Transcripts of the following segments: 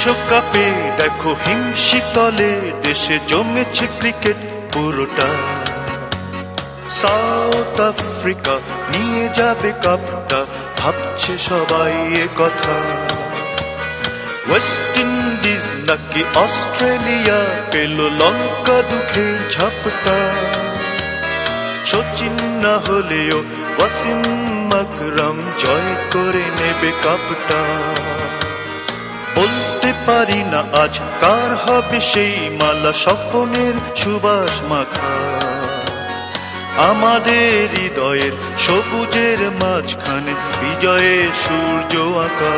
বিশ্বকাপে দেখো হিমশীতলে দেশে জমেছে ক্রিকেট পুরোটা। সাউথ আফ্রিকা নিয়ে যাবে কাপটা, ভাবছে সবাই এ কথা। ওয়েস্ট ইন্ডিজ নাকি অস্ট্রেলিয়া পেল লঙ্কা দুঃখের ঝাপটা। সচিন না হলেও ওয়াসিম আকরাম জয় করে নেবে কাপটা। বলতে পারি না আজ কার হবে সেই মালা স্বপ্নের সুবাস মাখা। আমাদের হৃদয়ের সবুজের মাঝখানে বিজয়ের সূর্য আঁকা।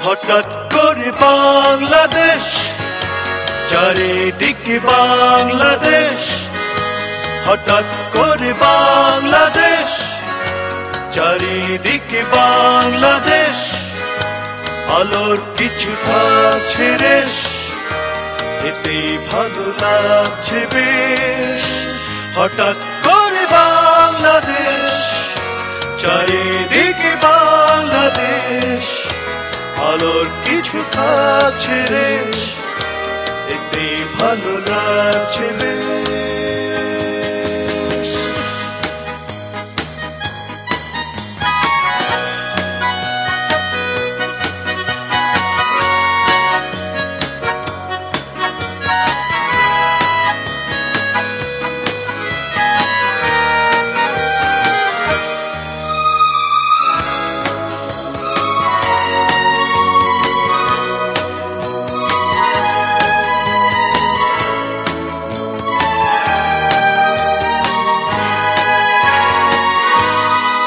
হঠাৎ করে বাংলাদেশ, চারিদিকে বাংলাদেশ। হঠাৎ করে বাংলাদেশ, চারিদিকে বাংলাদেশ। আলোর কিছুটা ছেড়েস, এতেই ভালো লাগছে বেশ। হঠাৎ করে বাংলাদেশ, চারিদিকে বাংলাদেশ। আলোর কিছুটা ছেড়েস, এতেই ভালো লাগছে বেশ।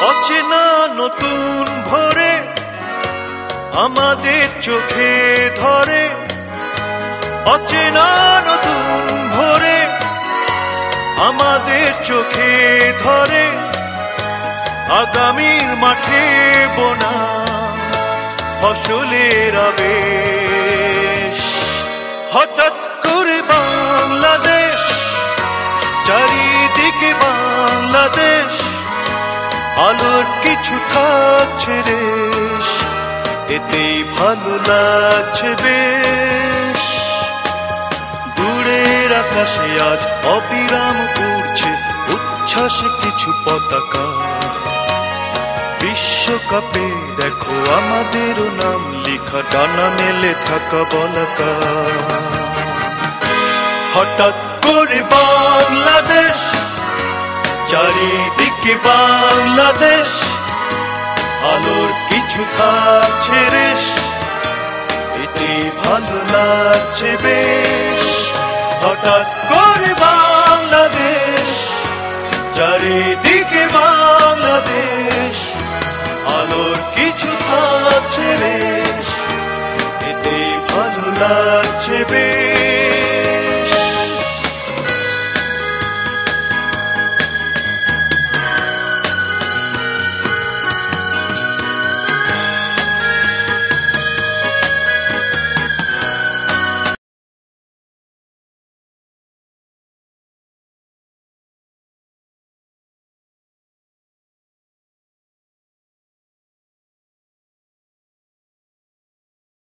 অচেনা নতুন ভোরে আমাদের চোখে ধরে। অচেনা নতুন ভোরে আমাদের চোখে ধরে। আগামীর মাঠে বোনা ফসলের আবেশ। হঠাৎ করে বাংলাদেশ, চারিদিকে বাংলাদেশ। আলোর কিছু থাকছে রেশ, এতেই ভালো লাগছে বেশ। দূরের আকাশে আজ অবিরাম উড়ছে উচ্ছ্বাসে কিছু পতাকা। বিশ্বকাপে দেখো আমাদেরও নাম লেখা, ডানা মেলে থাকা বলাকা। হঠাৎ করে বাংলাদেশ, চারিদিকে বাংলাদেশ। আলোর কিছু থাকছে রেশ, এতে ভালো লাগছে বেশ। হঠাৎ করে বাংলাদেশ, চারিদিকে বাংলাদেশ। আলোর কিছু থাকছে রেশ, এতে ভালো লাগছে বেশ।